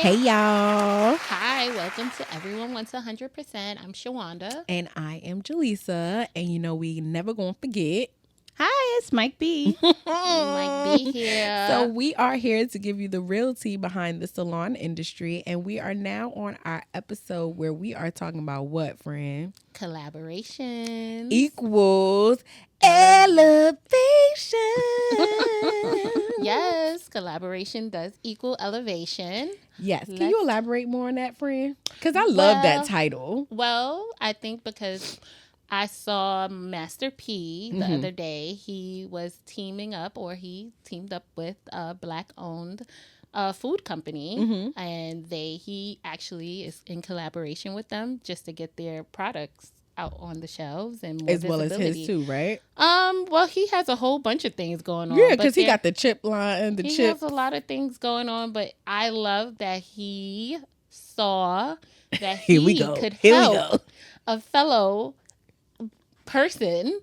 Hey, y'all. Hi, welcome to Everyone Wants 100%. I'm Shawanda. And I am Jaleesa. And you know, we never gonna forget. Hi, it's Mike B. Mike B here. So we are here to give you the real tea behind the salon industry. And we are now on our episode where we are talking about what, friend? Collaborations. Equals elevation. Yes, collaboration does equal elevation. Yes. Can you elaborate more on that, friend? Because I love that title. Well, I think because I saw Master P the other day. He was teamed up with a Black-owned food company, and he actually is in collaboration with them just to get their products out on the shelves and more as well as his too, right? Well, he has a whole bunch of things going on. Yeah, because he got the chip line, he has a lot of things going on, but I love that he saw that he could help a fellow person,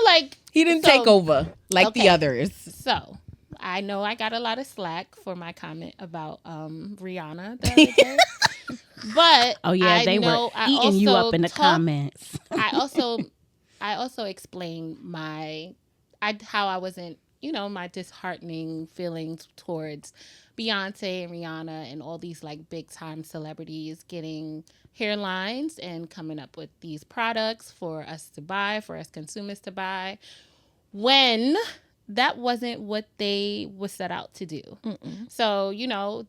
like he didn't take over like the others. So I know I got a lot of slack for my comment about Rihanna the other day. But they were eating you up in the comments. I also explained how I wasn't, my disheartening feelings towards Beyonce and Rihanna and all these like big time celebrities getting hairlines and coming up with these products for us to buy, for us consumers to buy, when that wasn't what they was set out to do. So,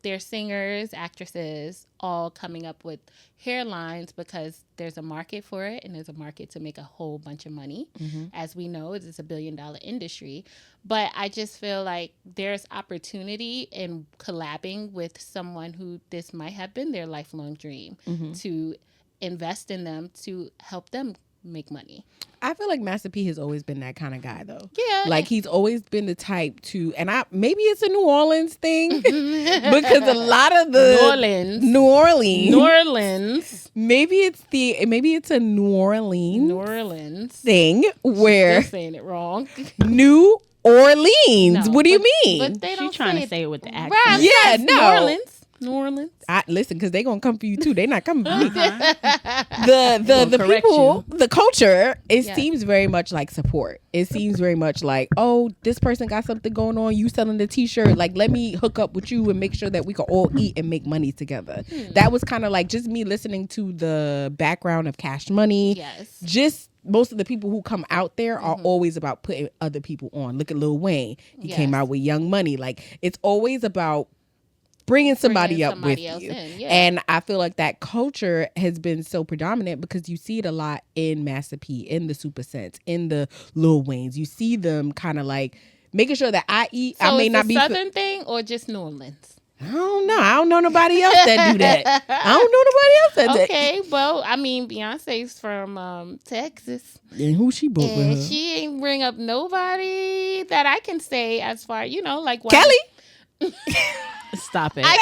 they're singers, actresses, all coming up with hairlines because there's a market for it and there's a market to make a whole bunch of money. As we know, it's a $1 billion industry. But I just feel like there's opportunity in collabing with someone who this might have been their lifelong dream to invest in them to help them make money. I feel like Master P has always been that kind of guy, though. Yeah, like he's always been the type to, and maybe it's a New Orleans thing because a lot of the New Orleans, maybe it's a New Orleans thing where still saying it wrong. New Orleans. No, what do you mean? But they don't trying to say it with the accent. Right, yeah, no. New Orleans. Listen, because they gonna come for you too. They not coming for me. The people, the culture, it seems very much like support. It seems very much like, oh, this person got something going on. You selling the T-shirt. Like, let me hook up with you and make sure that we can all eat and make money together. That was kind of like just me listening to the background of Cash Money. Yes. Just most of the people who come out there are always about putting other people on. Look at Lil Wayne. He came out with Young Money. Like, it's always about bringing somebody up with you. And I feel like that culture has been so predominant because you see it a lot in Master P, in the Super Sense, in the Lil Waynes. You see them kind of like making sure that I eat. So I may not be Southern thing or just New Orleans? I don't know. I don't know nobody else that do that. I don't know nobody else that do that. Okay, well, I mean, Beyonce's from Texas. And who she booked with her? She ain't bring up nobody that I can say as far, like... Kelly? Stop it. I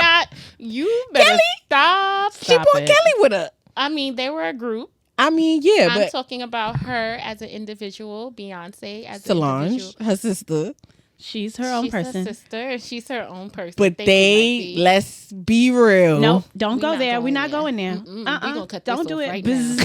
cannot. You better Kelly? stop. She brought Kelly with her. I mean, they were a group. I mean, yeah, I'm but talking about her as an individual, Beyonce as Solange, an individual. her sister. She's her own person. She's her sister, and she's her own person. But let's be real. No, don't go there. We're not going there. We gonna cut this don't do off it. right now.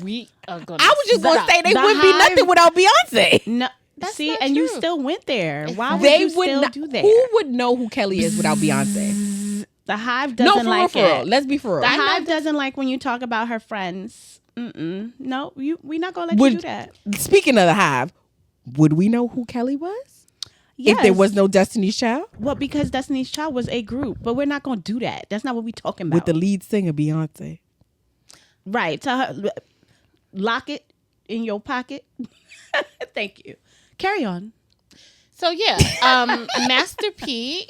We are gonna. I was just gonna say they wouldn't be nothing without Beyonce. No. That's See, not and true. you still went there. Why would They you would still not do that? Who would know who Kelly is without Beyonce? The Hive doesn't like for real. it. Let's be for real. The Hive doesn't like when you talk about her friends. No, we're not gonna let you do that. Speaking of the Hive, would we know who Kelly was? Yes. If there was no Destiny's Child? Well, because Destiny's Child was a group, but we're not gonna do that. That's not what we're talking about. With the lead singer Beyonce. Right. Tell her, lock it in your pocket. Thank you. Carry on. So Master P.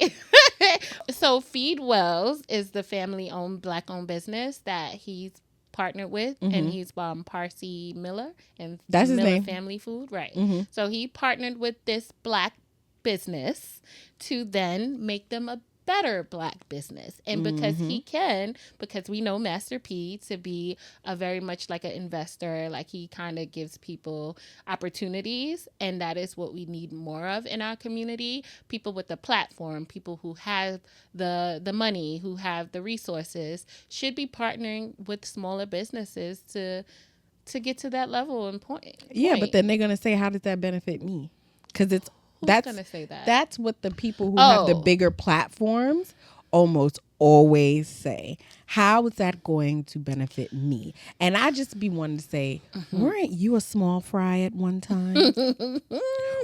So Feed Wells is the family-owned Black-owned business that he's partnered with, and he's Parsi Miller and that's Miller his name. Family Food, right? So he partnered with this Black business to then make them a better Black business. And because he can, because we know Master P to be a very much like an investor, like he kind of gives people opportunities, and that is what we need more of in our community. People with the platform, people who have the money, who have the resources, should be partnering with smaller businesses to get to that level and point. Yeah, but then they're gonna say, how does that benefit me? Because Who's gonna say that? That's what the people who have the bigger platforms almost always say. How is that going to benefit me? And I just be wanting to say, weren't you a small fry at one time?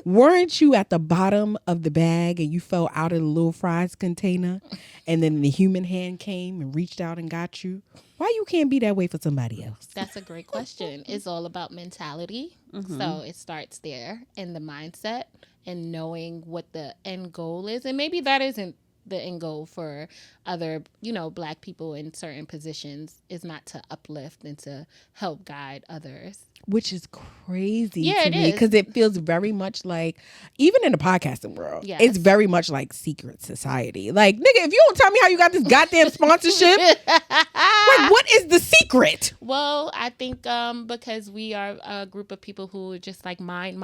Weren't you at the bottom of the bag and you fell out of the little fries container, and then the human hand came and reached out and got you? Why you can't be that way for somebody else? That's a great question. It's all about mentality. So it starts there in the mindset and knowing what the end goal is. And maybe that isn't the end goal for other, Black people in certain positions, is not to uplift and to help guide others. Which is crazy to me, because it feels very much like, even in the podcasting world, it's very much like secret society. Like, nigga, if you don't tell me how you got this goddamn sponsorship, like, what is the secret? Well, I think because we are a group of people who are just like mine,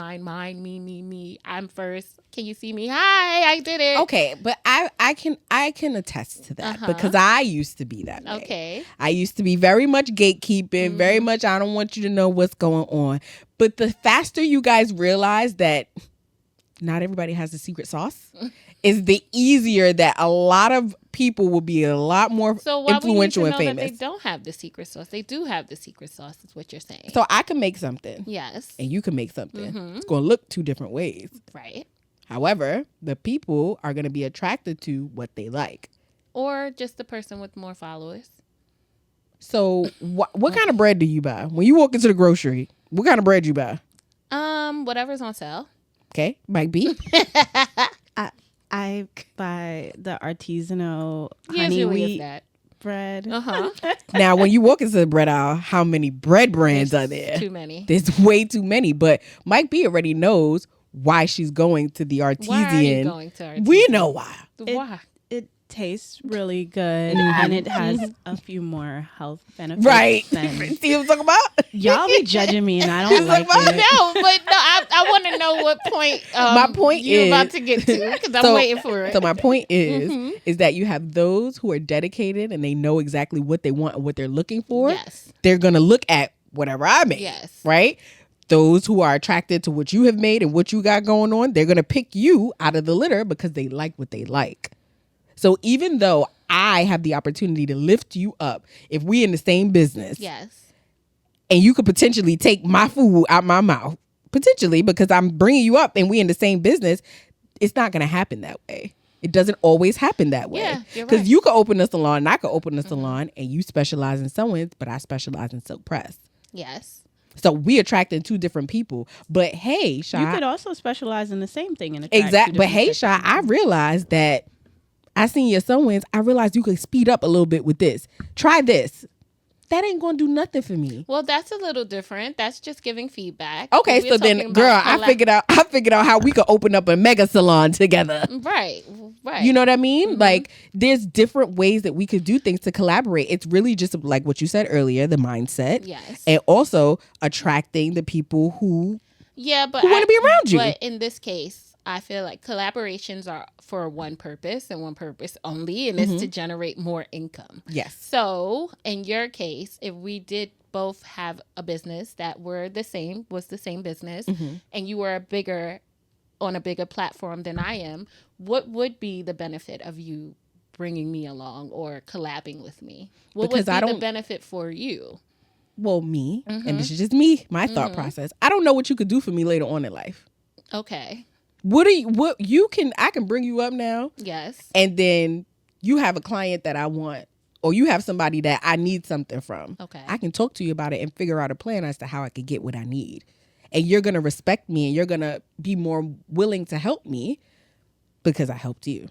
me. I'm first. Can you see me? Hi, I did it. Okay, but I can attest to that because I used to be that way. Okay. I used to be very much gatekeeping, very much I don't want you to know what's going on. But the faster you guys realize that not everybody has the secret sauce, is the easier that a lot of people will be a lot more influential and famous. That they don't have the secret sauce. They do have the secret sauce, is what you're saying. So I can make something. Yes. And you can make something. It's going to look two different ways. Right. However, the people are going to be attracted to what they like. Or just the person with more followers. So what kind of bread do you buy? When you walk into the grocery, what kind of bread you buy? Whatever's on sale. Okay. Might be. I buy the artisanal honey wheat bread. Now, when you walk into the bread aisle, how many bread brands are there? Too many. There's way too many. But Mike B already knows why she's going to the artisan. Why are you going to artisan? We know why. Why? It tastes really good, and it has a few more health benefits. Right. See what I'm talking about? Y'all be judging me, and I don't like it. I want to know what point my point you're is, about to get to, because I'm waiting for it. So my point is that you have those who are dedicated and they know exactly what they want and what they're looking for. Yes. They're going to look at whatever I made. Yes. Right? Those who are attracted to what you have made and what you got going on, they're going to pick you out of the litter because they like what they like. So even though I have the opportunity to lift you up, if we in the same business, yes, and you could potentially take my food out my mouth, potentially because I'm bringing you up and we in the same business, it's not going to happen that way. It doesn't always happen that way. Yeah, you're because right. you could open a salon and I could open a salon and you specialize in sewing, but I specialize in silk press. Yes. So we attracting two different people. But hey, Sha, you could also specialize in the same thing and exactly. But hey, Sha, I realized that I seen your sewings. I realized you could speed up a little bit with this. Try this. That ain't gonna do nothing for me. Well, that's a little different. That's just giving feedback. Okay, so then, girl, I figured out how we could open up a mega salon together. Right. You know what I mean? Like, there's different ways that we could do things to collaborate. It's really just like what you said earlier, the mindset. Yes. And also attracting the people who want to be around you. But in this case, I feel like collaborations are for one purpose and one purpose only, and it's to generate more income. Yes. So in your case, if we did both have a business that was the same business, and you were on a bigger platform than I am, what would be the benefit of you bringing me along or collabing with me? What would be the benefit for you? Well, me, and this is just me, my thought process. I don't know what you could do for me later on in life. Okay. I can bring you up now. Yes. And then you have a client that I want, or you have somebody that I need something from. Okay. I can talk to you about it and figure out a plan as to how I could get what I need. And you're going to respect me and you're going to be more willing to help me because I helped you.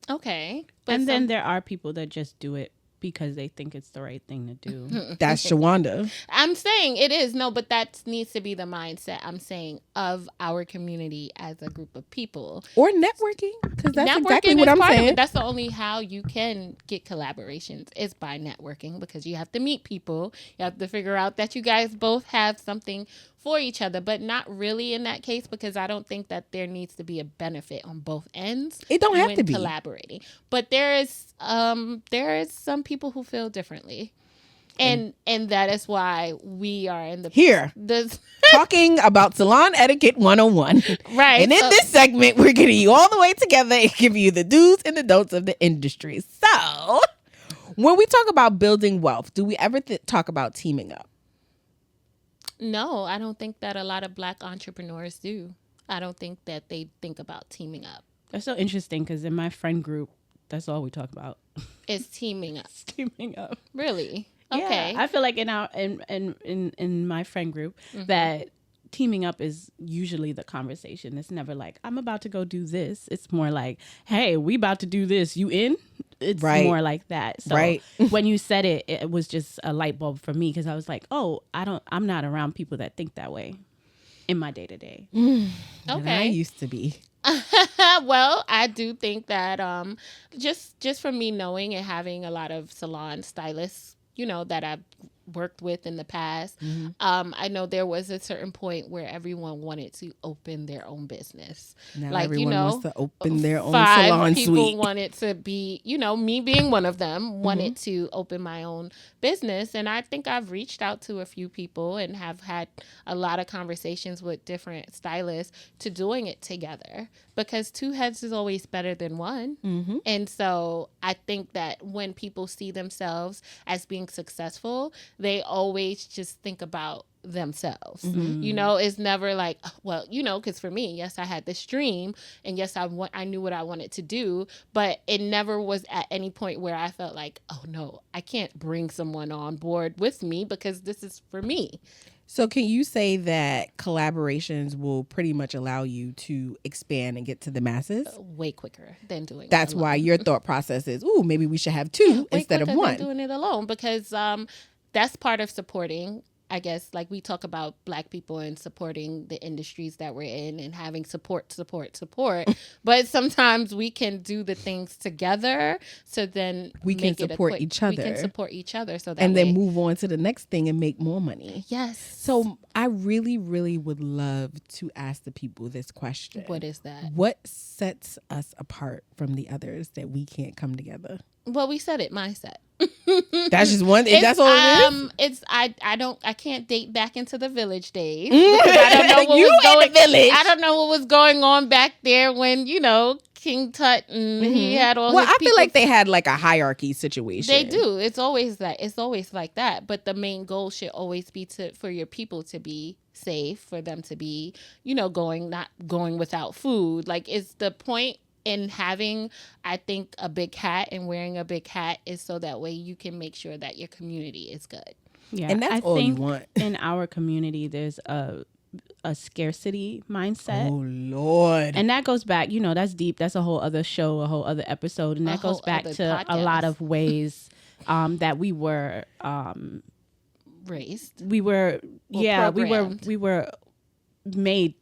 Okay. And then there are people that just do it because they think it's the right thing to do. That's Shawanda. I'm saying it is. No, but that needs to be the mindset. I'm saying of our community as a group of people. Or networking, because that's Networking exactly is what I'm part of saying. it. That's the only how you can get collaborations is by networking, because you have to meet people. You have to figure out that you guys both have something for each other, but not really in that case, because I don't think that there needs to be a benefit on both ends. It don't have when to be collaborating, but there is some people who feel differently, and that is why we are in the talking about salon etiquette 101. Right. And in this segment, we're getting you all the way together and give you the do's and the don'ts of the industry. So when we talk about building wealth, do we ever talk about teaming up? No, I don't think that a lot of Black entrepreneurs do. I don't think that they think about teaming up. That's so interesting, because in my friend group, that's all we talk about. It's teaming up. Teaming up. Really? Yeah, Okay. I feel like in my friend group that teaming up is usually the conversation. It's never like, I'm about to go do this. It's more like, hey, we about to do this. You in? It's more like that. So when you said it, it was just a light bulb for me, because I was like, oh, I'm not around people that think that way in my day to day. Okay. I used to be. Well, I do think that just from me knowing and having a lot of salon stylists, that I've worked with in the past, I know there was a certain point where everyone wanted to open their own business. Now like, everyone wants to open their own 5 salon people suite. wanted to be, me being one of them, wanted to open my own business. And I think I've reached out to a few people and have had a lot of conversations with different stylists to doing it together, because 2 heads is always better than 1. And so I think that when people see themselves as being successful, they always just think about themselves. It's never like, well, because for me, yes, I had this dream, and yes, I knew what I wanted to do, but it never was at any point where I felt like, oh no, I can't bring someone on board with me because this is for me. So can you say that collaborations will pretty much allow you to expand and get to the masses? Way quicker than doing That's it alone. why your thought process is, ooh, maybe we should have 2 instead of 1. Doing it alone, because that's part of supporting, I guess, like we talk about Black people and supporting the industries that we're in and having support. But sometimes we can do the things together, so then we can support each other. We can support each other, so that and then move on to the next thing and make more money. Yes. So I really, really would love to ask the people this question. What is that? What sets us apart from the others that we can't come together? Well, we said it, mindset. That's just one. That's all it is. I can't date back into the village days. I don't know what was going. Village. I don't know what was going on back there when King Tut and he had all. Well, his I feel like they had like a hierarchy situation. They do. It's always that. It's always like that. But the main goal should always be for your people to be safe, for them to be not going without food. Like, it's the point. In having, I think, a big hat and wearing a big hat is so that way you can make sure that your community is good. Yeah, and that's all you want. In our community, there's a scarcity mindset. Oh Lord! And that goes back, that's deep. That's a whole other show, a whole other episode, and that goes back to podcast. A lot of ways that we were raised. We were, programmed. we were made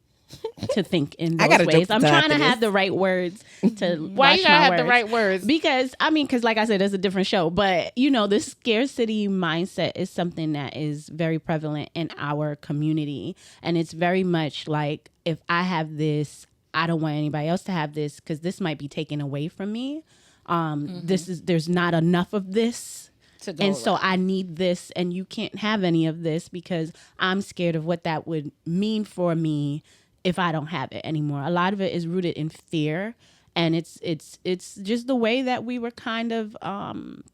to think in I those gotta ways. I'm trying to have the right words to Why you gotta have the right words? Because like I said, it's a different show. But this scarcity mindset is something that is very prevalent in our community, and it's very much like, if I have this, I don't want anybody else to have this, because this might be taken away from me. There's not enough of this. So I need this, and you can't have any of this, because I'm scared of what that would mean for me if I don't have it anymore. A lot of it is rooted in fear, and it's just the way that we were kind of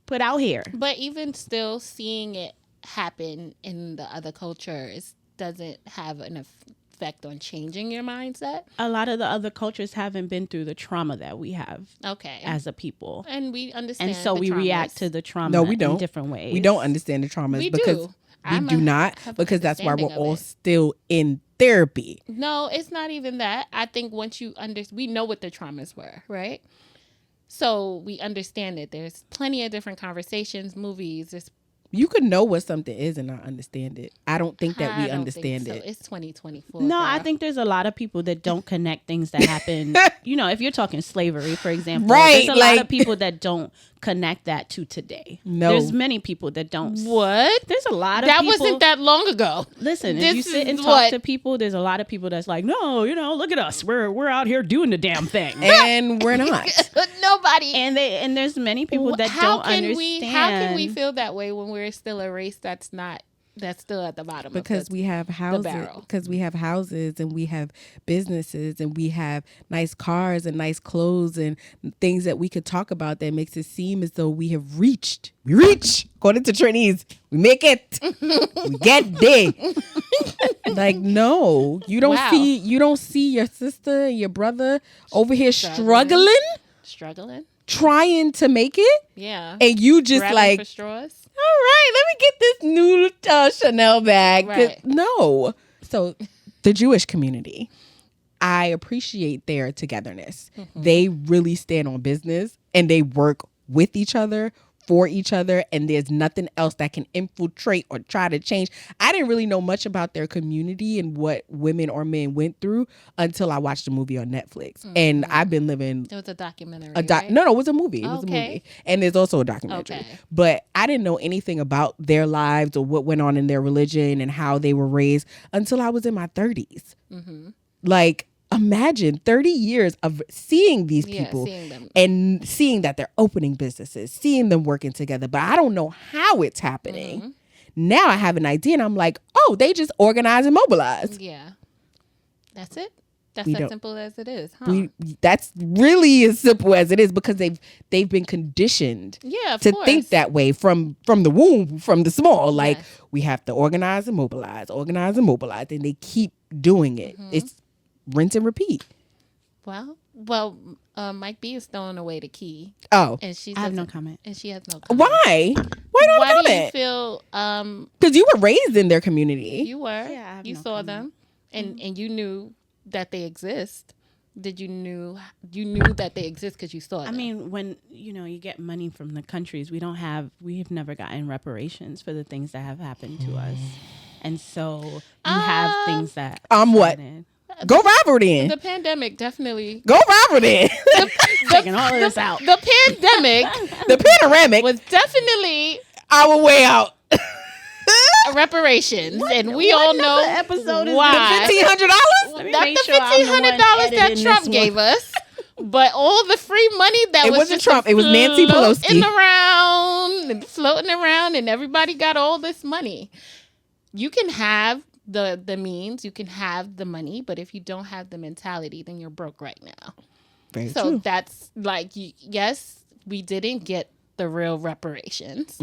put out here. But even still, seeing it happen in the other cultures doesn't have an effect on changing your mindset. A lot of the other cultures haven't been through the trauma that we have. Okay. As a people. And we understand. And so we react to the trauma No, we don't. in different ways. We don't understand the traumas We because do. we do not, because that's why we're understanding of all it. still in therapy. No, it's not even that. I think once we know what the traumas were, right? So we understand that there's plenty of different conversations, movies. There's You could know what something is and not understand it. I don't think that we understand so. it. It's 2024. No, girl. I think there's a lot of people that don't connect things that happen. If you're talking slavery, for example, Right, there's a lot of people that don't connect that to today. No. There's many people that don't. What? There's a lot of That people. wasn't that long ago. Listen, if This you sit is and talk what- to people, there's a lot of people that's like, no, look at us. We're out here doing the damn thing. And we're not. Nobody. And there's many people that don't understand. How can we feel that way when we're still a race that's still at the bottom? Because we have houses, barrel. because we have houses and we have businesses and we have nice cars and nice clothes and things that we could talk about that makes it seem as though we have reached. We reach, according to Trinidad, we make it. We get there. Like, no, you don't Wow. see your sister and your brother over here struggling, trying to make it, Yeah. and you just Grabbing like, for straws. all right, let me get this new Chanel bag. 'Cause Right. No. So the Jewish community, I appreciate their togetherness. They really stand on business and they work with each other, for each other, and there's nothing else that can infiltrate or try to change. I didn't really know much about their community and what women or men went through until I watched the movie on Netflix. And I've been living It was a documentary. right? No, it was a movie. It was a Okay. movie. And there's also a documentary. Okay. But I didn't know anything about their lives or what went on in their religion and how they were raised until I was in my 30s. Like, imagine 30 years of seeing these people seeing them. and seeing that they're opening businesses, seeing them working together. But I don't know how it's happening. Now I have an idea and I'm like, oh, they just organize and mobilize. Yeah. That's it. That's We as don't- simple as it is, huh? That's really as simple as it is because they've been conditioned Yeah, of to course. think that way from the womb, from the small. Like, Yes. we have to organize and mobilize, and they keep doing it. It's rinse and repeat. Well, Mike B is throwing away the key, Oh, and she I have no doesn't- comment. and she has no comment. why? Why don't Why do you comment? feel Because you were raised in their community. you were Yeah, I have you no saw comment. them and you knew that they exist? Did you knew that they exist because you saw them? I mean, when you get money from the countries, we've never gotten reparations for the things that have happened to us, and so you have things that What? started. Go rival then. the pandemic definitely Go rival then. Taking all of this out. the pandemic The panoramic was definitely our way out. reparations, and we all know episode is why. $1,500. Let me Not make the sure I'm the one $1,500 that editing Trump this one. gave us, but all the free money that It was wasn't just Trump, it was Nancy floating Pelosi. around and floating around, and everybody got all this money. You can have the means, you can have the money, but if you don't have the mentality, then you're broke right now. Very So true. that's like, yes, we didn't get the real reparations,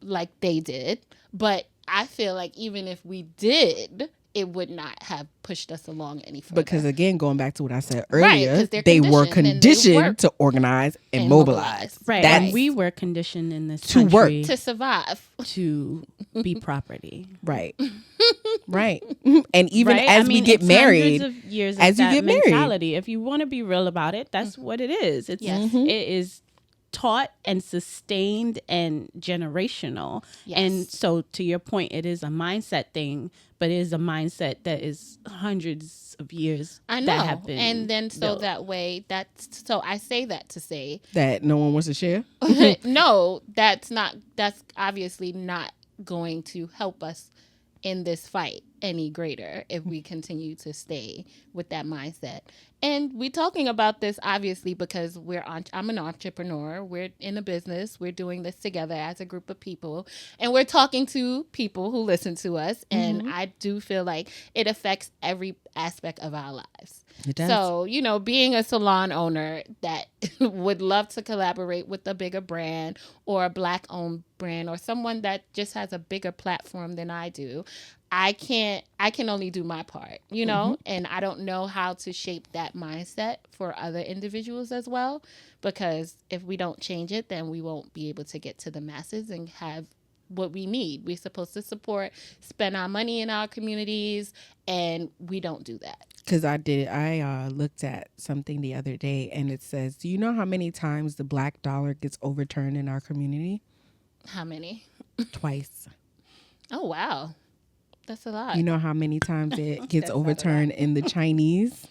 like they did, but I feel like even if we did, it would not have pushed us along any further. Because again, going back to what I said Right, earlier, 'cause they're they were conditioned and they conditioned work. to organize and And mobilize. mobilize. Right, That's and we were conditioned in this To work. country to survive. to be property. right. Right. And even Right? as I mean, we get it's married, hundreds of years as of you that get married. mentality. If you want to be real about it, that's what it is. It's Yes. it is taught and sustained and generational. Yes. And so to your point, it is a mindset thing, but it is a mindset that is hundreds of years I know. that have been And then so built. that way, so I say that to say, that no one wants to share. no, that's obviously not going to help us in this fight any greater if we continue to stay with that mindset. And we're talking about this obviously because I'm an entrepreneur. We're in a business. We're doing this together as a group of people, and we're talking to people who listen to us. And I do feel like it affects every aspect of our lives. It does. So, being a salon owner that would love to collaborate with a bigger brand or a Black-owned brand or someone that just has a bigger platform than I do, I can only do my part, and I don't know how to shape that mindset for other individuals as well, because if we don't change it, then we won't be able to get to the masses and have what we need. We're supposed to spend our money in our communities, and we don't do that. Because I looked at something the other day, and it says, do you know how many times the black dollar gets overturned in our community? How many? Twice. Oh, wow. That's a lot. You know how many times it gets overturned in the Chinese?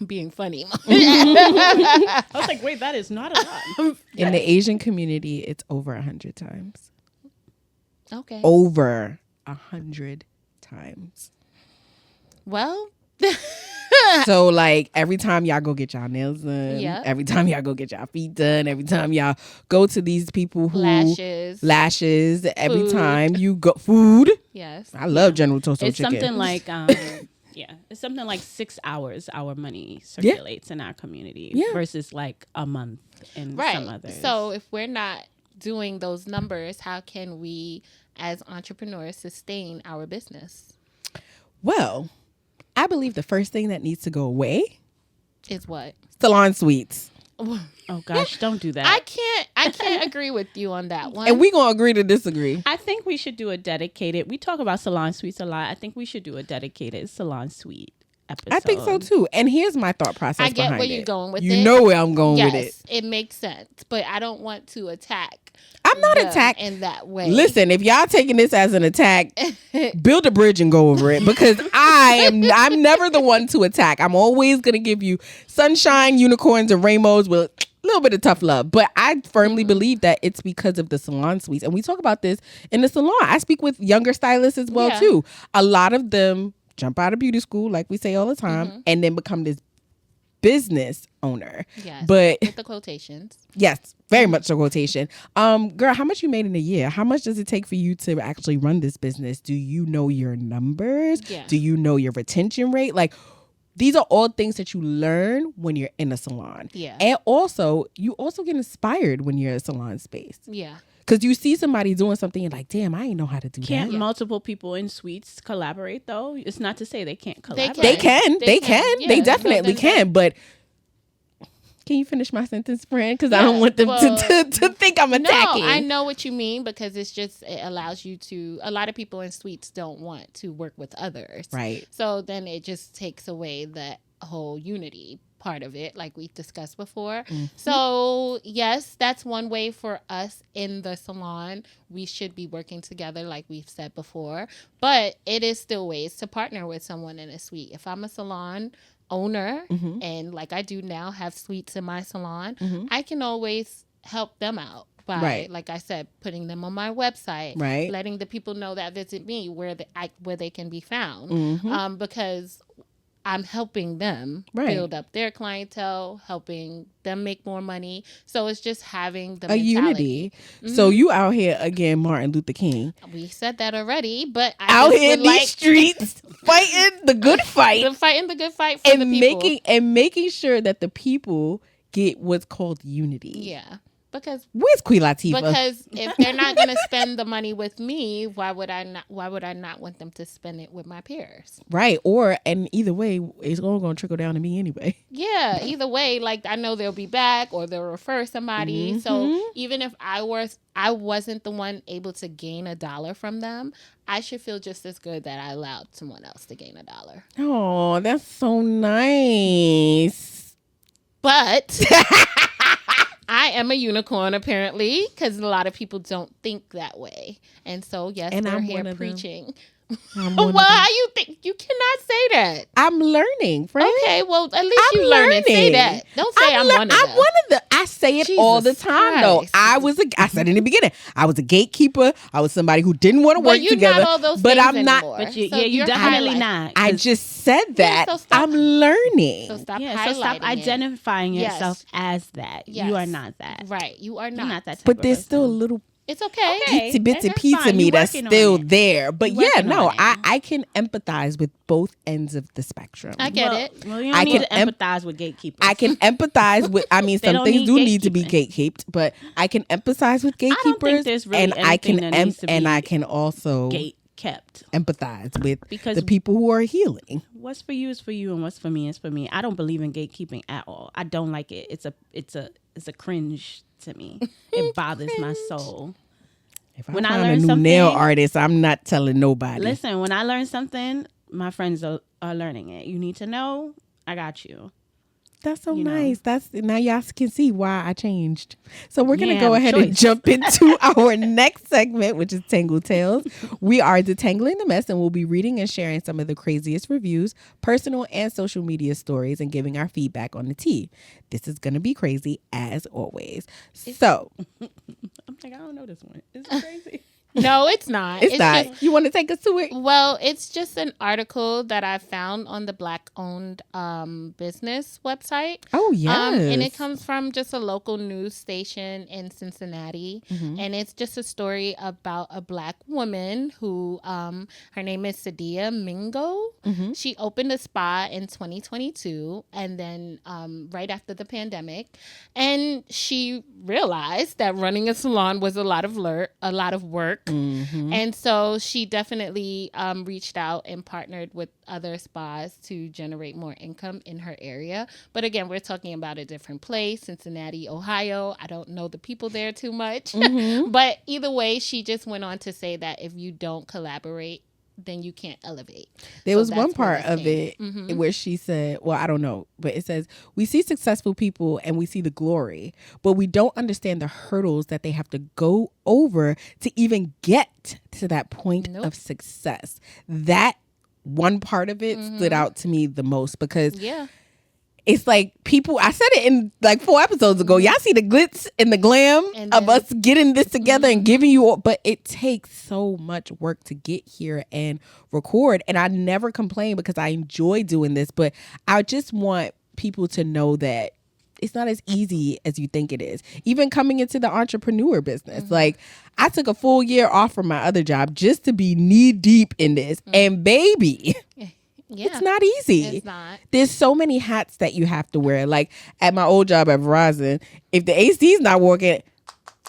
Being funny. I was like, wait, that is not a lot. In the Asian community, it's over 100 times. Okay. Over 100 times. Well. So, like, every time y'all go get y'all nails done, Yep. every time y'all go get y'all feet done, every time y'all go to these people who... Lashes. Every Food. time you go... Food. Yes. I love General Tso's It's chicken. something like... it's something like 6 hours our money circulates in our community versus like a month in some others. So if we're not doing those numbers, how can we as entrepreneurs sustain our business? Well, I believe the first thing that needs to go away is what? Salon suites. Oh gosh, don't do that. I can't agree with you on that one. And we gonna agree to disagree. I think we should do a dedicated. We talk about salon suites a lot. I think we should do a dedicated salon suite episode. I think so too. And here's my thought process. I get behind where it. you're going with it. You know where I'm going with it. Yes, it makes sense. But I don't want to attack. I'm not attacking in that way. Listen, if y'all taking this as an attack, build a bridge and go over it, because I'm never the one to attack. I'm always gonna give you sunshine, unicorns, and rainbows with a little bit of tough love. But I firmly believe that it's because of the salon suites, and we talk about this in the salon. I speak with younger stylists as well too. A lot of them jump out of beauty school, like we say all the time, and then become this business owner. Yes, but with the quotations. Yes, very much a quotation. Girl, how much you made in a year? How much does it take for you to actually run this business? Do you know your numbers? Yeah. Do you know your retention rate? Like, these are all things that you learn when you're in a salon. Yeah. And also, you also get inspired when you're in a salon space. Yeah. Because you see somebody doing something, you're like, damn, I ain't know how to do Can't that. multiple people in suites collaborate though? It's not to say they can't collaborate. They can. Yeah. They definitely So can. But can you finish my sentence, friend? Because I don't want them to think I'm attacking. No, I know what you mean, because it allows you to, a lot of people in suites don't want to work with others. Right. So then it just takes away that whole unity part of it, like we discussed before. So yes, that's one way for us in the salon. We should be working together, like we've said before, but it is still ways to partner with someone in a suite. If I'm a salon owner and like I do now have suites in my salon, I can always help them out by, like I said, putting them on my website, letting the people know that visit me where they can be found, because I'm helping them build up their clientele, helping them make more money. So it's just having the mentality. Unity. So you out here again, Martin Luther King. We said that already, but out here in these streets fighting the good fight, fighting the good fight for the people, making sure that the people get what's called unity. Yeah. Because where's Queen Latifah? Because if they're not going to spend the money with me, why would I not want them to spend it with my peers? Right. And either way, it's all going to trickle down to me anyway. Yeah. Either way, like I know they'll be back or they'll refer somebody. So even if I wasn't the one able to gain $1 from them, I should feel just as good that I allowed someone else to gain $1. Oh, that's so nice. But I am a unicorn, apparently, because a lot of people don't think that way. And so, yes, and we're here preaching. Well, how you think? You cannot say that. I'm learning, friend. Okay, well, at least you learning. Say that. Don't say I'm one of them. I'm one of them. I say it all the time, though. I said in the beginning, I was a gatekeeper. I was somebody who didn't want to work together. Not all those but things I'm not. Anymore. But you're definitely not. I just said that. So I'm learning. So stop identifying yourself as that. Yes. You are not that. Right. You are not. You're not that type but of there's person. Still a little. It's okay. Itsy bitsy piece of me that's still there. But I can empathize with both ends of the spectrum. I get it. Well, you don't need to empathize with gatekeepers. I can empathize with, some things do need to be gatekeeped, but I can empathize with gatekeepers. I don't think there's really I can also kept empathize with the people who are healing. What's for you is for you, and what's for me is for me. I don't believe in gatekeeping at all. I don't like it. It's a cringe to me. It bothers my soul. If I find a new nail artist, I'm not telling nobody. Listen, when I learn something, my friends learning it. You need to know. I got you. That's so nice. That's now y'all can see why I changed. So we're gonna go ahead choice. and jump into our next segment, which is Tangle Tales. We are detangling the mess, and we'll be reading and sharing some of the craziest reviews, personal and social media stories, and giving our feedback on the tea. This is gonna be crazy as always. So I'm like, I don't know this one. Is it crazy? No, it's not. It's not. Just, you want to take us to it? Well, it's just an article that I found on the Black-owned business website. Oh, yes. And it comes from just a local news station in Cincinnati. Mm-hmm. And it's just a story about a Black woman who, her name is Sadia Mingo. Mm-hmm. She opened a spa in 2022, and then right after the pandemic. And she realized that running a salon was a lot of work. Mm-hmm. And so she definitely reached out and partnered with other spas to generate more income in her area. But again, we're talking about a different place, Cincinnati, Ohio. I don't know the people there too much. Mm-hmm. But either way, she just went on to say that if you don't collaborate, then you can't elevate. There was one part of it where she said, well, I don't know, but it says, we see successful people and we see the glory, but we don't understand the hurdles that they have to go over to even get to that point of success. That one part of it stood out to me the most because it's like people, I said it in like 4 episodes ago. Y'all see the glitz and the glam of us getting this together and giving you all, but it takes so much work to get here and record. And I never complain because I enjoy doing this, but I just want people to know that it's not as easy as you think it is. Even coming into the entrepreneur business. Like I took a full year off from my other job just to be knee deep in this. And baby, it's not easy. It's not. There's so many hats that you have to wear. Like at my old job at Verizon, if the AC's not working,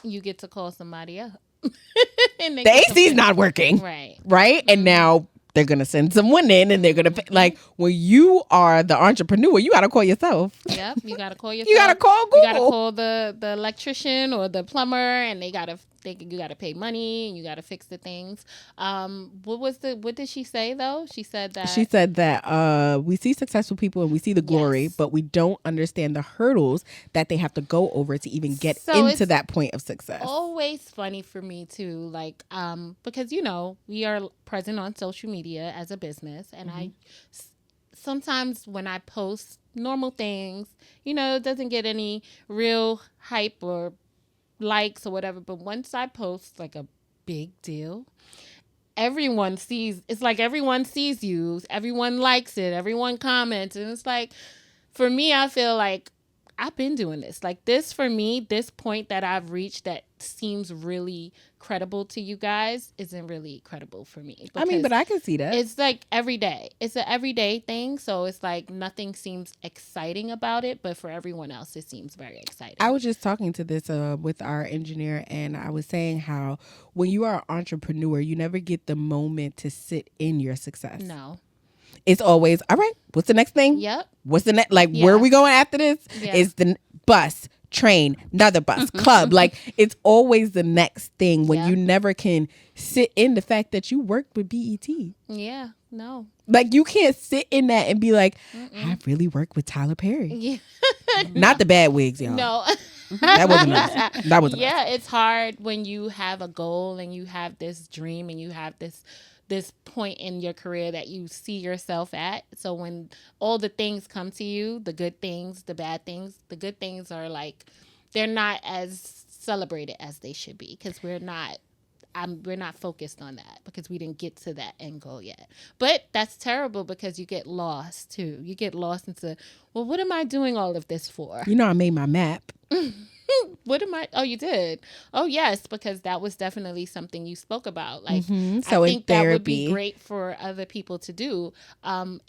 you get to call somebody up. The AC's not working. Right. Right? And now they're going to send someone in and they're going to pay. Like when you are the entrepreneur, you got to call yourself. Yep. You got to call yourself. You got to call Google. You got to call the electrician or the plumber, and you got to pay money and you got to fix the things. What did she say though? She said that we see successful people and we see the glory, but we don't understand the hurdles that they have to go over to even get into that point of success. Always funny for me too, like because we are present on social media as a business, and I sometimes when I post normal things, it doesn't get any real hype or likes or whatever, but once I post like a big deal, everyone sees you, everyone likes it, everyone comments, and it's like, for me, I feel like I've been doing this. Like this, for me, this point that I've reached that seems really credible to you guys isn't really credible for me. I mean, but I can see that. It's like every day. It's an everyday thing. So it's like nothing seems exciting about it, but for everyone else, it seems very exciting. I was just talking to this with our engineer, and I was saying how when you are an entrepreneur, you never get the moment to sit in your success. No. It's always, all right, what's the next thing? Yep. What's the next? Like, where are we going after this? Yeah. It's the bus, train, another bus, club. Like, it's always the next thing when you never can sit in the fact that you worked with BET. Yeah, no. Like, you can't sit in that and be like, I really worked with Tyler Perry. Yeah. Not the bad wigs, y'all. No. That wasn't us. That wasn't us. It's hard when you have a goal and you have this dream and you have this point in your career that you see yourself at. So when all the things come to you, the good things, the bad things, the good things are like, they're not as celebrated as they should be because we're not focused on that because we didn't get to that end goal yet. But that's terrible because you get lost too. You get lost into, well, what am I doing all of this for? I made my map. What am I? Oh, you did. Oh, yes, because that was definitely something you spoke about. Like, So I think that would be great for other people to do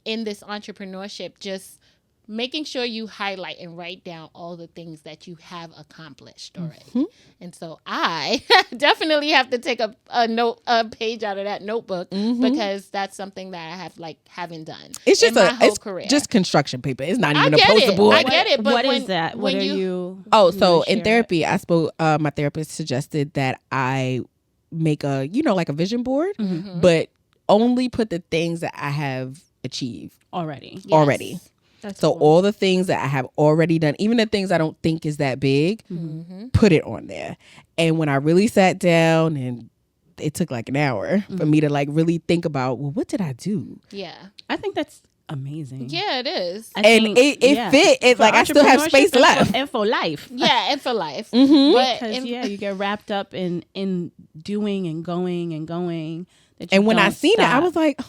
in this entrepreneurship. Just making sure you highlight and write down all the things that you have accomplished already. And so I definitely have to take a page out of that notebook because that's something that I haven't done. It's just in my whole career. Just construction paper. It's not even a poster board. I get it. But what is that? What are you? Oh, so in therapy, I spoke. My therapist suggested that I make a like a vision board, but only put the things that I have achieve already. Yes. already. That's So cool. all the things that I have already done, even the things I don't think is that big, put it on there. And when I really sat down, and it took like an hour for me to like really think about, well, what did I do? Yeah. I think that's amazing. Yeah, it is. I And think, it fit. It's For like I still have space entrepreneurship left. and for life. Yeah, and for life. Mm-hmm. But Because you get wrapped up in doing and going and going. That you And when I don't seen it, I stop. was like,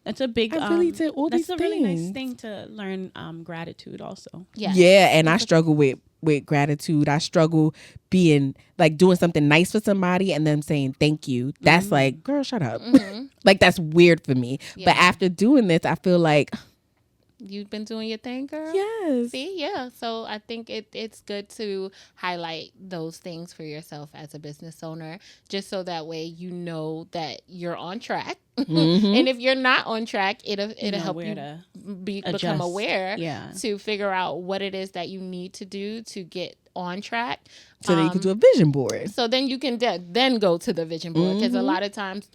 That's a big. I really did all that's these a really nice things. thing to learn. Gratitude also. yeah. And I struggle with gratitude. I struggle being like doing something nice for somebody and them saying thank you. That's like, girl, shut up. Like that's weird for me. Yeah. But after doing this, I feel like, You've been doing your thing, girl. yes. See, yeah. So I think it's good to highlight those things for yourself as a business owner, just so that way you know that you're on track. And if you're not on track, it'll help you become adjust. aware Yeah. to figure out what it is that you need to do to get on track. So that you can do a vision board. So then you can then go to the vision board, because a lot of times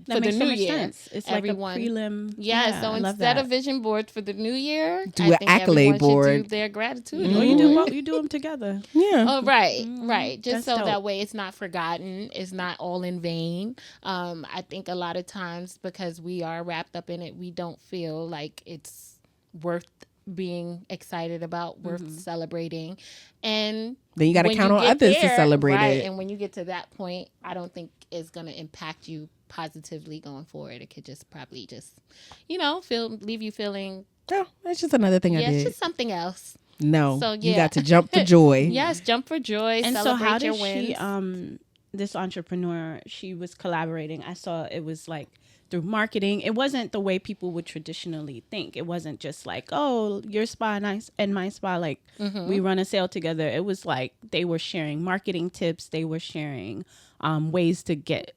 That for makes the so new much year, sense. It's everyone, like a prelim. Yeah, so I love instead that. of vision board for the new year, Do I an think accolade everyone should board. do their gratitude. Or you do them together. Yeah. Oh, right. Just That's so dope. that way it's not forgotten, it's not all in vain. I think a lot of times because we are wrapped up in it, we don't feel like it's worth being excited about, worth celebrating. And Then you got to when count you on get others to there, celebrate right, it. and when you get to that point, I don't think it's going to impact you positively going forward. It could just probably just, leave you feeling, Oh, that's just another thing I it's did. just something else. No, So, you yeah. got to jump for joy. Yes, jump for joy, And so celebrate how your did wins. she? This entrepreneur, she was collaborating. I saw it was like through marketing. It wasn't the way people would traditionally think. It wasn't just like, oh, your spa and my spa, like we run a sale together. It was like they were sharing marketing tips. They were sharing ways to get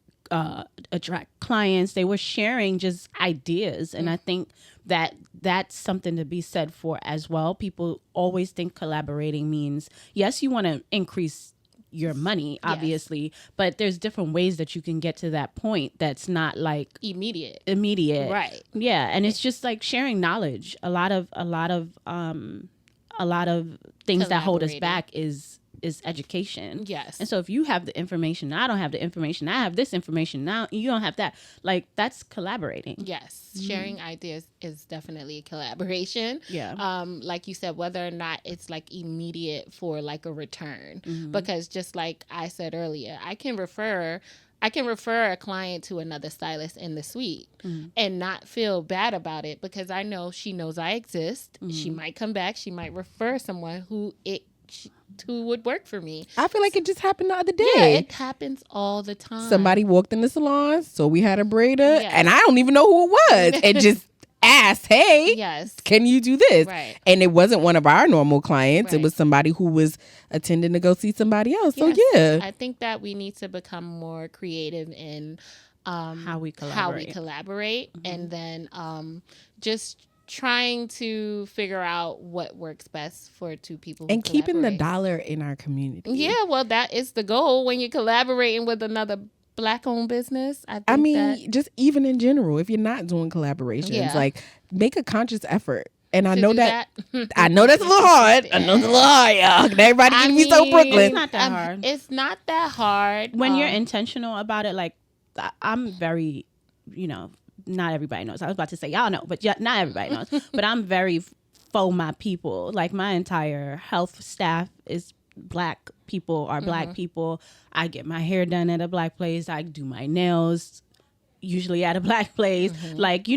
attract clients. They were sharing just ideas. And I think that that's something to be said for as well. People always think collaborating means, yes, you want to increase your money, obviously, but there's different ways that you can get to that point that's not like Immediate. Right. Yeah, and it's just like sharing knowledge. A lot of things that hold us Collaborating. back is education. Yes. And so if you have the information, I don't have the information, I have this information, now you don't have that, like that's collaborating. Yes, sharing ideas is definitely a collaboration. Yeah. Like you said, whether or not it's like immediate for like a return, because just like I said earlier, I can refer a client to another stylist in the suite and not feel bad about it, because I know she knows I exist. She might come back. She might refer someone who would work for me. I feel like it just happened the other day. Yeah, it happens all the time. Somebody walked in the salon, so we had a braider, Yes. and I don't even know who it was, and just asked, hey, Yes. can you do this? Right. And it wasn't one of our normal clients. It Right. was somebody who was attending to go see somebody else. Yes. So yeah. I think that we need to become more creative in How we collaborate, and then just trying to figure out what works best for two people who And keeping the collaborate. dollar in our community. Yeah, well, that is the goal when you're collaborating with another Black-owned business. I mean, just even in general, if you're not doing collaborations, Yeah. like make a conscious effort. And I to know do that I know that's a little hard. I know it's a little hard, y'all. Everybody I can be so mean, Brooklyn. It's not that hard. It's not that hard. When you're intentional about it, like I'm very, not everybody knows. I was about to say y'all know, but not everybody knows. But I'm very for my people. Like my entire health staff is Black people, are Black people. I get my hair done at a Black place. I do my nails usually at a Black place. Like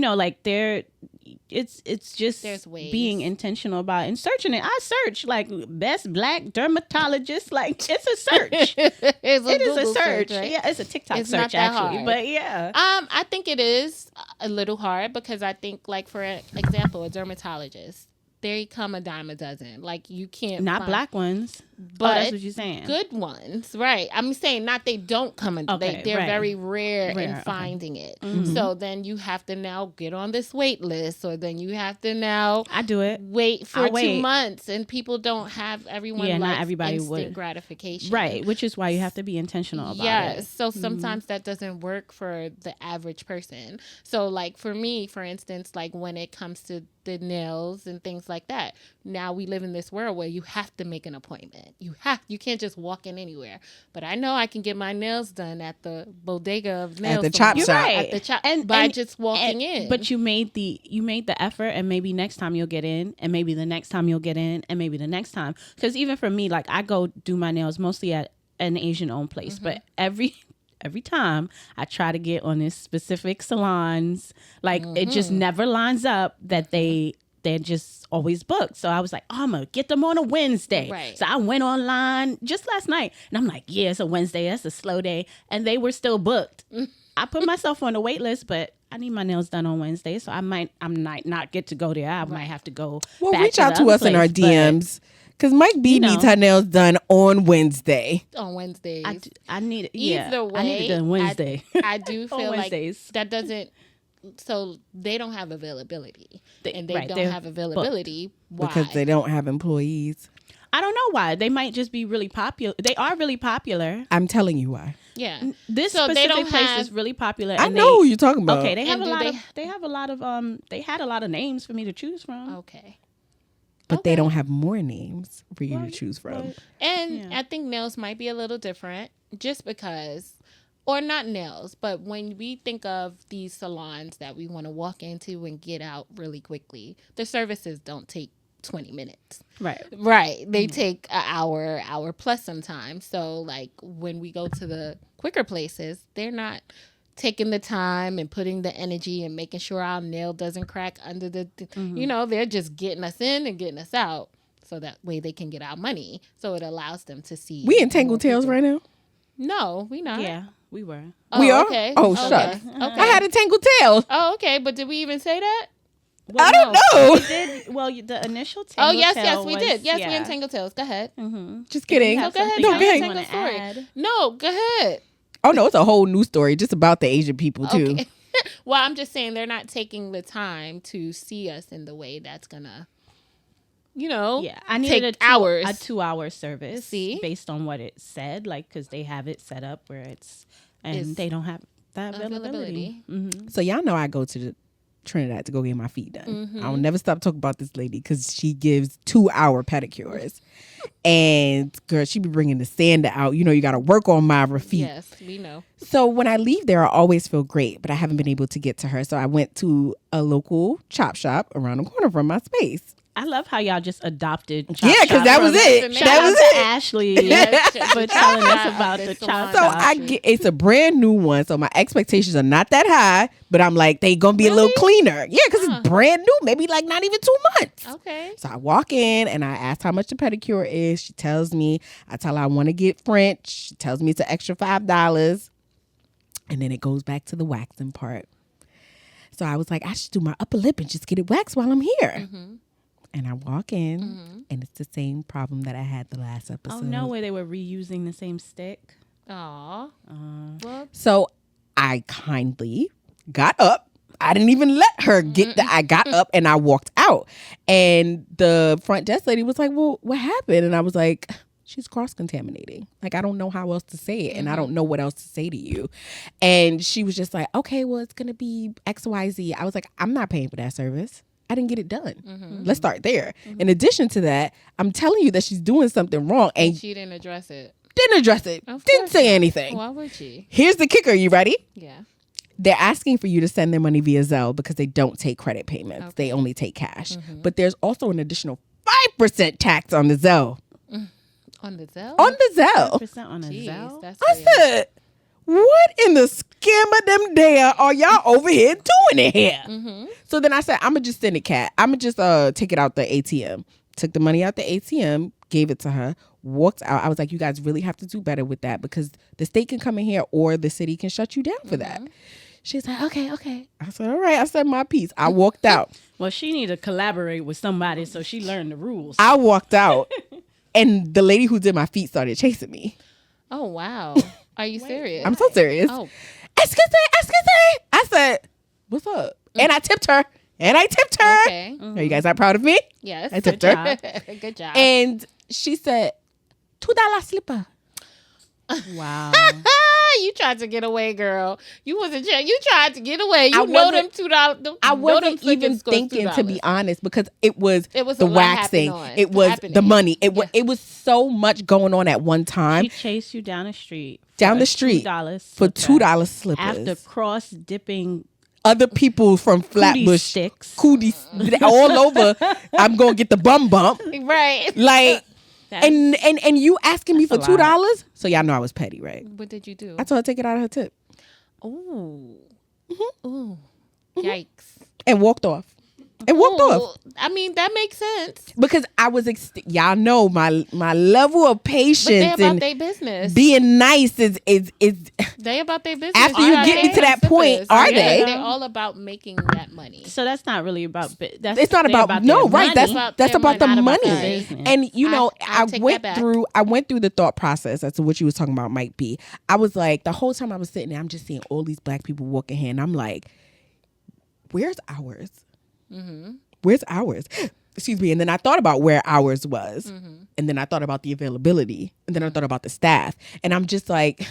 it's just There's ways. being intentional about it and searching it. I search like best Black dermatologist. Like it's a search. it It is a Google search. right? Yeah, it's a TikTok It's not search that actually. hard. But yeah. I think it is a little hard, because I think, like, for example, a dermatologist, they come a dime a dozen. Like, you can't Not find- Black ones. but that's what you're saying. Good ones, right? I'm saying not they don't come in. Okay, They're right. very rare in okay. finding it. So then you have to now get on this wait list, or then you have to now I do it. wait for I'll 2 wait. months, and people don't have everyone. Yeah, not likes everybody instant would. gratification, Right, which is why you have to be intentional about it. Yes. So sometimes that doesn't work for the average person. So like for me, for instance, like when it comes to the nails and things like that, now we live in this world where you have to make an appointment. You can't just walk in anywhere. But I know I can get my nails done at the bodega of nails. At the chop shop. Right. At the chop, by just walking in. But you made the effort, and maybe next time you'll get in, and maybe the next time you'll get in, and maybe the next time. Because even for me, like I go do my nails mostly at an Asian-owned place, but every time I try to get on this specific salons, like it just never lines up that they're just always booked. So I was like, I'm going to get them on a Wednesday. Right. So I went online just last night and I'm like, yeah, it's a Wednesday. That's a slow day. And they were still booked. I put myself on the wait list, but I need my nails done on Wednesday. So I might not get to go there. I might have to go. Well, back reach to out the to other us in our place, DMs. Because Mike B needs her nails done on Wednesday. on Wednesdays. I need it. Yeah. Either way, I need it done Wednesday. I do On feel like Wednesdays. that doesn't. So they don't have availability, and they right, don't they're have availability. Why? Because they don't have employees. I don't know why. They might just be really popular. They are really popular. I'm telling you why. Yeah. This So they specific don't place have- is really popular. I and know who you're talking about. Okay, they have And a do lot they- of. They have a lot of. They had a lot of names for me to choose from. Okay. But they don't have more names for you to choose from. Right. And I think nails might be a little different just because, or not nails, but when we think of these salons that we want to walk into and get out really quickly, the services don't take 20 minutes. Right. Right. They take an hour plus sometimes. So like when we go to the quicker places, they're not taking the time and putting the energy and making sure our nail doesn't crack under the, they're just getting us in and getting us out. So that way they can get our money. So it allows them to see. We in Tangled Tales right now? No, we not. Yeah, we were. Oh, We are? Okay. Oh, okay. shucks. Okay. I had a Tangled Tail. Oh, okay. But did we even say that? Well, I don't no. know. We did. Well, the initial. Oh, yes, Tangle we was- did. Yes, we yeah. in Tangled Tales. Go ahead. Just kidding. have Go ahead. something No, Tell go your ahead. you Tangled wanna story. add? No, go ahead. Oh, no, it's a whole new story just about the Asian people, too. Okay. Well, I'm just saying they're not taking the time to see us in the way that's gonna, Yeah, I take needed hours. a 2-hour service. See? Based on what it said, like because they have it set up where it's It's they don't have that availability. So y'all know I go to the Trinidad to go get my feet done. I'll never stop talking about this lady because she gives 2-hour pedicures. And girl, she be bringing the sander out. You know, you got to work on my feet. Yes, we know. So when I leave there, I always feel great, but I haven't been able to get to her. So I went to a local chop shop around the corner from my space. I love how y'all just adopted. Yeah, because that was it. Shout That was to it. Ashley Yes, for telling us about the chop So shop. I get it's a brand new one, so my expectations are not that high, but I'm like they gonna be a little cleaner. Yeah, because it's brand new, maybe like not even 2 months. Okay. So I walk in and I ask how much the pedicure is. She tells me. I tell her I want to get French. She tells me it's an extra $5, and then it goes back to the waxing part. So I was like, I should do my upper lip and just get it waxed while I'm here. And I walk in, and it's the same problem that I had the last episode. Oh no, where they were reusing the same stick. Aw. Well, So I kindly got up. I didn't even let her get I got up and I walked out. And the front desk lady was like, well, what happened? And I was like, she's cross-contaminating. Like, I don't know how else to say it. And I don't know what else to say to you. And she was just like, okay, well, it's going to be XYZ. I was like, I'm not paying for that service. I didn't get it done. Let's start there. In addition to that, I'm telling you that she's doing something wrong. And she didn't address it. didn't address it. Of Didn't course say not. anything. Why would she? Here's the kicker. You ready? Yeah. They're asking for you to send their money via Zelle because they don't take credit payments. Okay. They only take cash. But there's also an additional 5% tax on the Zelle. On the Zelle? On the Zelle. 5% on a Jeez, Zelle. that's I weird. said, what in the scam of them there are y'all over here doing it here? So then I said, I'm going to just send it, Kat. I'm going to just take it out the ATM. Took the money out the ATM, gave it to her, walked out. I was like, you guys really have to do better with that because the state can come in here or the city can shut you down for that. She's like, okay. I said, all right. I said my piece. I walked out. Well, she need to collaborate with somebody so she learned the rules. I walked out. And the lady who did my feet started chasing me. Oh, wow. Are you serious? I'm so serious. Oh. Excuse me. I said, what's up? And I tipped her. Okay. Are you guys not proud of me? Yes. I tipped her. Good job. And she said, $2 slipper. Wow. You tried to get away, girl. You tried to get away. I You know them wasn't- $2. I wasn't even thinking, to be honest, because it was the waxing. It was the money. It was so much going on at one time. She chased you down the street. Down the street $2 for slipper. $2 slippers. After cross dipping Other people from Flatbush, sticks. cooties all over. I'm gonna get the bum bump. Right. Like, and you asking me for That's a lot. $2? So y'all know I was petty, right? What did you do? I told her to take it out of her tip Ooh. Ooh. Yikes. and walked off. Ooh. I mean, that makes sense. Because I was, y'all know my level of But they patience about and their business. being nice is They about their business. After you get me to that point, are they? They're all about making that money. So that's not really about. That's it's not they're about no their right. money. That's about the not about money. their business. And you know, I take that back. I went through the thought process as to what you was talking about might be. I was like, the whole time I was sitting there, I'm just seeing all these black people walking here, and I'm like, where's ours? Mm-hmm. Where's ours? Excuse me. And then I thought about where ours was, and then I thought about the availability, and then I thought about the staff, and I'm just like,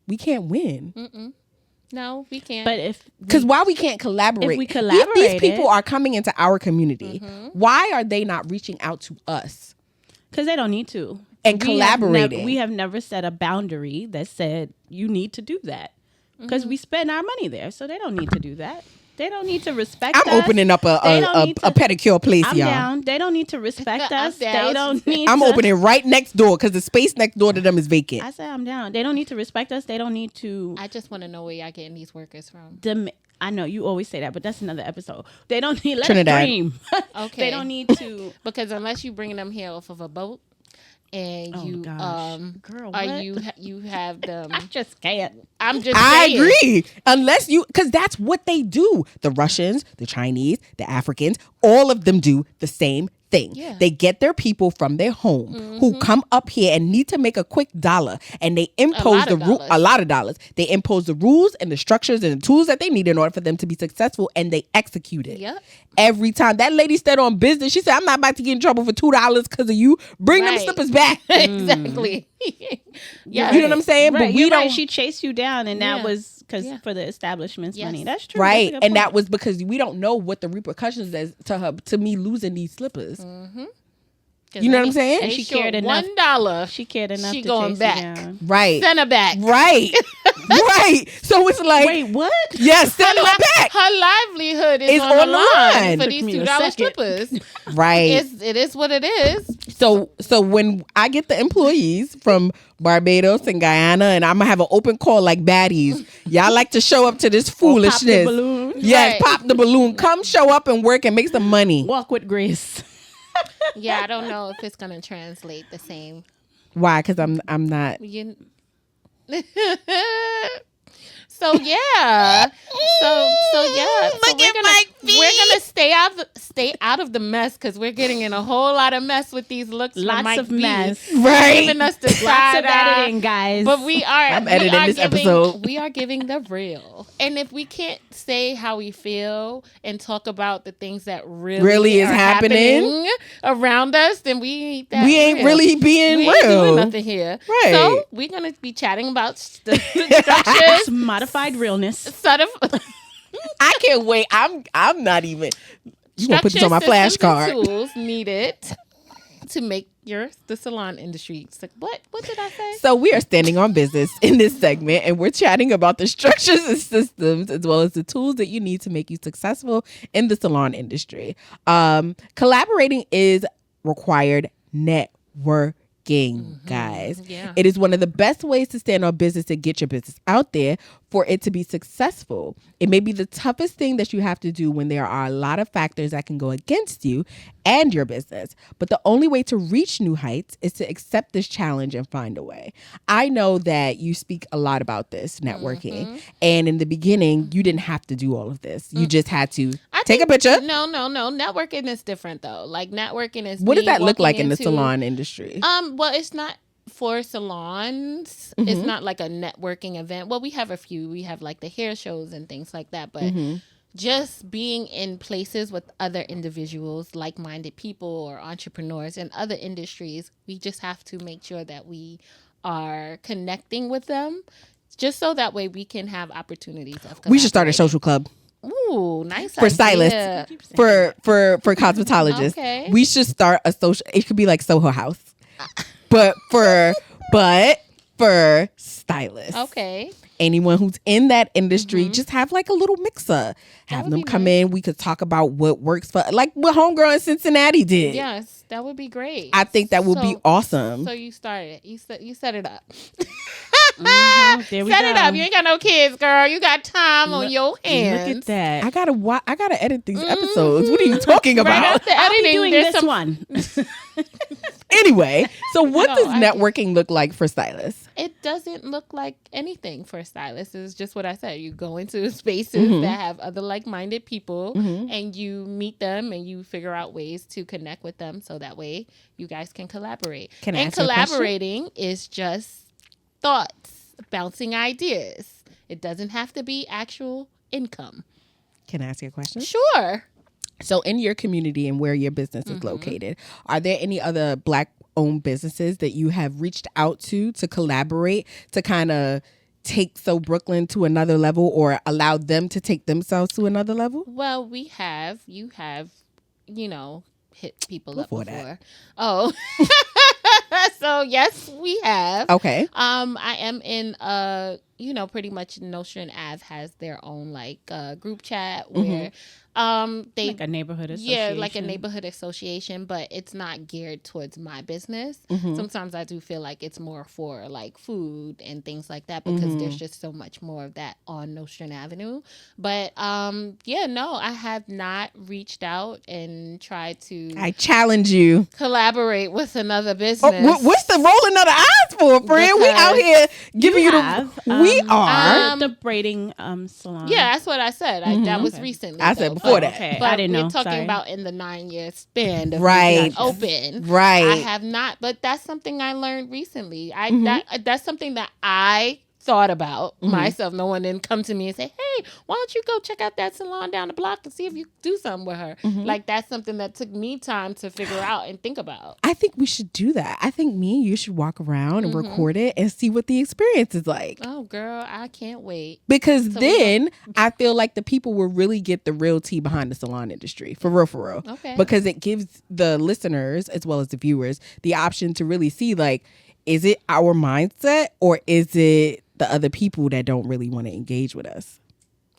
we can't win. Mm-mm. No, we can't. But Because why we can't collaborate? If we If collaborated- these people are coming into our community, why are they not reaching out to us because they don't need to and collaborating? We have never set a boundary that said you need to do that because we spend our money there, so they don't need to do that. They don't need to respect us. I'm opening up a pedicure place, I'm y'all. down. They don't need to respect I'm us. down. They don't need. I'm to, opening right next door because the space next door to them is vacant. I said I'm down. They don't need to respect us. They don't need to. I just want to know where y'all getting these workers from. I know you always say that, but that's another episode. They don't need. Let Trinidad. us dream. Okay. They don't need to. Because unless you bringing them here off of a boat, and Oh, you gosh. Girl, are what? you have them. I just can't. I'm just I saying. agree. Unless you, because that's what they do. The Russians, the Chinese, the Africans, all of them do the same thing. Yeah. They get their people from their home who come up here and need to make a quick dollar, and they impose a lot of dollars. They impose the rules and the structures and the tools that they need in order for them to be successful, and they execute it. Yep. Every time. That lady stayed on business. She said, I'm not about to get in trouble for $2 because of you. Bring them Right. slippers back. Exactly. Yeah. You know what I'm saying? Right, But we you're don't. right. She chased you down, and that Yeah. was because Yeah. for the establishment's Yes. money. That's true. Right. That's a good And that point. was because we don't know what the repercussions is to me losing these slippers. You know what I'm saying? And she cared enough. $1. She cared enough. She to going chase back. You down. Right. Send her back. Right. Right. So it's like, Wait, what? yes, send her back. Her livelihood is It's on the on the line line. for Took these me a $2 second. strippers. Right. It is what it is. So when I get the employees from Barbados and Guyana, and I'm gonna have an open call like baddies, y'all like to show up to this foolishness. Pop the balloon. Yes, Right. pop the balloon. Come show up and work and make some money. Walk with grace. Yeah, I don't know if it's gonna translate the same. Why? Because I'm not. You... So yeah, so yeah. So Look at my feet. we're gonna stay out of the mess because we're getting in a whole lot of mess with these looks. from Lots Mike of B. mess. Right. Giving us the Lots side of editing, guys. But we are. I'm editing this episode. We are giving the real, and if we can't say how we feel and talk about the things that really is are happening around us, then we ain't that. We ain't real. really being We ain't doing real. nothing here. Right. So we're gonna be chatting about the structures, It's modified realness. sort of I can't wait. I'm not even. You gonna put this on my structures, systems, and flashcard? tools needed to make the salon industry. It's like, what did I say? So we are standing on business in this segment, and we're chatting about the structures and systems as well as the tools that you need to make you successful in the salon industry. Collaborating is required networking, guys. Yeah. It is one of the best ways to stand on business and get your business out there for it to be successful. It may be the toughest thing that you have to do when there are a lot of factors that can go against you and your business. But the only way to reach new heights is to accept this challenge and find a way. I know that you speak a lot about this networking. And in the beginning, you didn't have to do all of this. You just had to I Take a picture. No. Networking is different though. Like networking is. What does that look like in the salon industry? Well, it's not for salons. It's not like a networking event. Well, we have a few. We have like the hair shows and things like that, but. Just being in places with other individuals, like-minded people or entrepreneurs in other industries, we just have to make sure that we are connecting with them, just so that way we can have opportunities of. We should start a social club. Ooh, nice for idea. stylists, for cosmetologists. Okay. We should start a social. It could be like Soho House, but for stylists. Okay. Anyone who's in that industry, just have like a little mixer. Have them come in. We could talk about what works for, like what Homegirl in Cincinnati did. Yes, that would be great. I think that would be awesome. So you started. You set it up. There we Set go. it up. You ain't got no kids, girl. You got time on your hands. Look at that. I gotta edit these episodes. What are you talking Right about? after I'll be editing, doing there's this some one. Anyway, so what does I networking look like for stylists? It doesn't look like anything for stylists. It's just what I said. You go into spaces that have other like-minded people and you meet them and you figure out ways to connect with them so that way you guys can collaborate. Can I and ask you a question? collaborating is just thoughts, bouncing ideas. It doesn't have to be actual income. Can I ask you a question? Sure. So in your community and where your business is located, are there any other Black-owned businesses that you have reached out to collaborate, to kind of take So Brooklyn to another level or allow them to take themselves to another level? Well, you have, hit people up Before before. that. Oh. So yes, we have. Okay. I am in pretty much Nostrand Ave has their own like group chat where they Like a neighborhood association. Yeah, like a neighborhood association, but it's not geared towards my business. Sometimes I do feel like it's more for like food and things like that because there's just so much more of that on Nostrand Avenue. But I have not reached out and tried to I challenge you. collaborate with another business. What's the rolling of the eyes for, friend? We out here giving you the. We are. The braiding salon. Yeah, that's what I said. That was recently. I said though. before that. Okay. But I didn't know. we're talking Sorry. about in the 9-year span of Right. being open. Right. I have not, but that's something I learned recently. That's something that I thought about myself. No one didn't come to me and say, "Hey, why don't you go check out that salon down the block and see if you do something with her?" Like that's something that took me time to figure out and think about. I think we should do that. I think me and you should walk around and record it and see what the experience is like. Oh, girl, I can't wait. Because then I feel like the people will really get the real tea behind the salon industry. For real, for real. Okay. Because it gives the listeners as well as the viewers the option to really see, like, is it our mindset or is it the other people that don't really want to engage with us?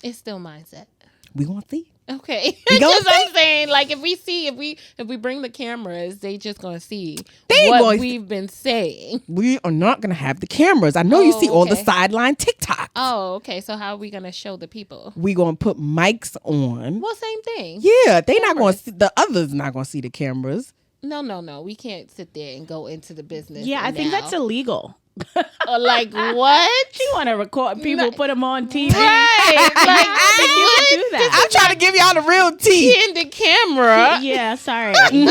It's still mindset. We gonna see. Okay. We gonna Just I'm saying, like if we bring the cameras, they just gonna see They what gonna- we've been saying. We are not gonna have the cameras. I know you see all the okay. sideline TikToks. Oh, okay. So how are we gonna show the people? We gonna put mics on. Well, same thing. Yeah, they not gonna Cameras. see, the others not gonna see the cameras. No. We can't sit there and go into the business. Yeah, I think that's illegal. like what? You want to record people, put them on TV. Right. Like You can do that. I'm trying to give y'all the real tea. in the camera. Yeah, sorry. You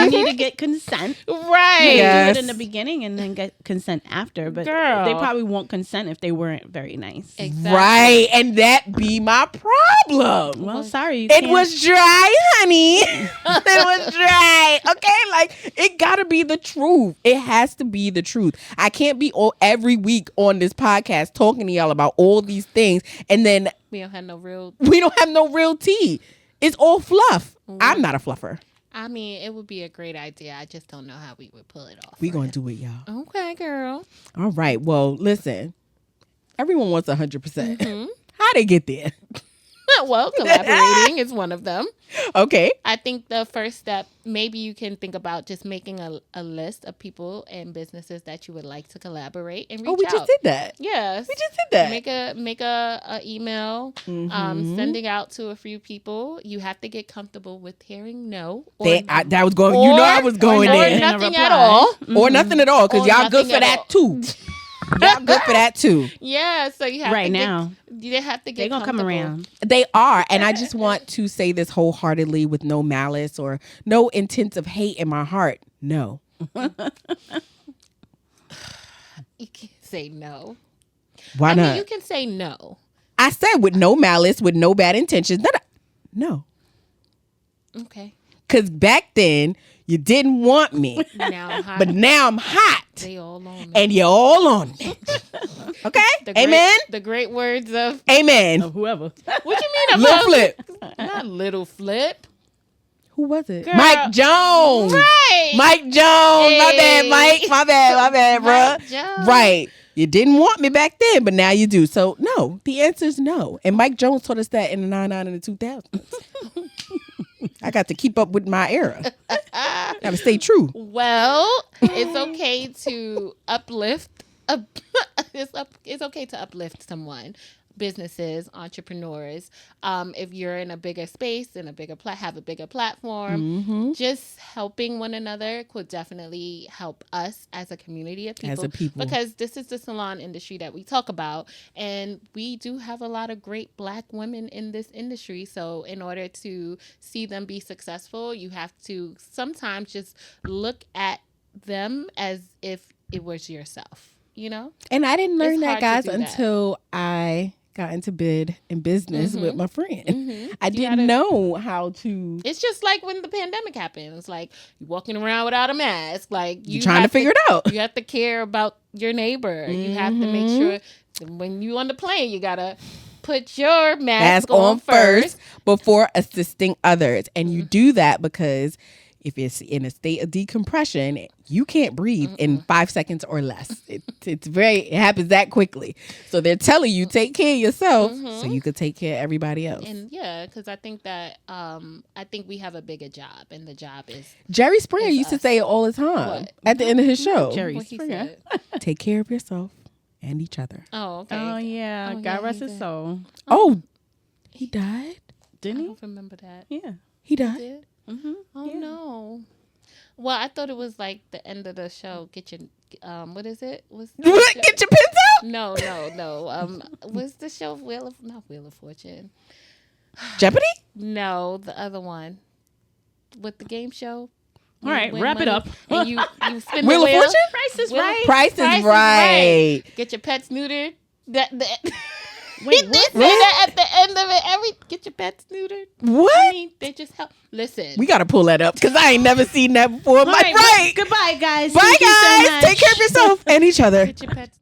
need to get consent. Right. You Yes. do it in the beginning and then get consent after. But Girl. they probably won't consent if they weren't very nice. Exactly. Right, and that be my problem. Well, sorry. You It can't- was dry, honey. It was dry. Okay, like it gotta be the truth. It has to be the truth. I can't be every week on this podcast talking to y'all about all these things, and then We don't have no real. we don't have no real tea. It's all fluff. I'm not a fluffer. I mean, it would be a great idea. I just don't know how we would pull it off. We gonna do it, y'all. Okay, girl. All right. Well, listen. Everyone wants 100%. How they get there? Well, collaborating is one of them. Okay. I think the first step, maybe you can think about just making a list of people and businesses that you would like to collaborate and reach out. We just did that. Yes. We just did that. Make a email, sending out to a few people. You have to get comfortable with hearing no. Or, That was going. You know, I was going or there. nothing at all. Or nothing at all, because Or y'all good nothing for at that all. too. Y'all good for that too. Yeah, so you have Right to now. You didn't have to get. They're gonna come around. They are, and I just want to say this wholeheartedly with no malice or no intent of hate in my heart. No. You can't say no. Why not? Mean, you can say no. I said with no malice, with no bad intentions. No. Okay. Because back then, you didn't want me. Now I'm hot. But now I'm hot. They all on me. And you're all on me. Okay? Amen? The great words of... Amen. Whoever. What you mean? Little Flip. Not Little Flip. Who was it? Girl. Mike Jones. Right. Mike Jones. Hey. My bad, Mike. My bad, Mike bruh. Jones. Right. You didn't want me back then, but now you do. So, no. The answer is no. And Mike Jones taught us that in the 99 and the 2000s. I got to keep up with my era. Got to stay true. Well, it's okay to uplift. It's okay to uplift someone. Businesses, entrepreneurs. If you're in a bigger space, in a bigger have a bigger platform, just helping one another could definitely help us as a community of people. As a people. Because this is the salon industry that we talk about, and we do have a lot of great Black women in this industry. So in order to see them be successful, you have to sometimes just look at them as if it was yourself, you know? And I didn't learn It's that, hard guys, to do that. until I got into bid and business with my friend. I didn't gotta- know how to. It's just like when the pandemic happened. It's like you're walking around without a mask. Like You're trying to have figure it out. You have to care about your neighbor. You have to make sure when you on the plane, you gotta put your mask on first before assisting others. And you do that because if it's in a state of decompression, you can't breathe in 5 seconds or less. It happens that quickly. So they're telling you, take care of yourself so you could take care of everybody else. And yeah, because I think that I think we have a bigger job, and the job is Jerry Springer It's used to us. say it all the time What? at the end of his show. Jerry what he Springer. said. Take care of yourself and each other. Oh, okay. Oh yeah, Oh, God yeah, rest he his did. soul. Oh, he died? I Didn't he? don't remember that. Yeah. He died? Did? Mm-hmm. Oh no. Well, I thought it was like the end of the show. Get your what is it? What's the What? show? Get your pins out? No. What's the show? Not Wheel of Fortune. Jeopardy? No, the other one with the game show. All right, win wrap it money, up. And you spin Wheel the of wheel. Fortune? Price is Wheel of- right. Price is right. Get your pets neutered. That Wait, they what? say that at the end of it. Get your pets neutered. What? I mean, they just help. Listen. We got to pull that up because I ain't never seen that before. All right, Right. Goodbye, guys. Bye, Thank you so guys. much. Take care of yourself and each other. Get your pets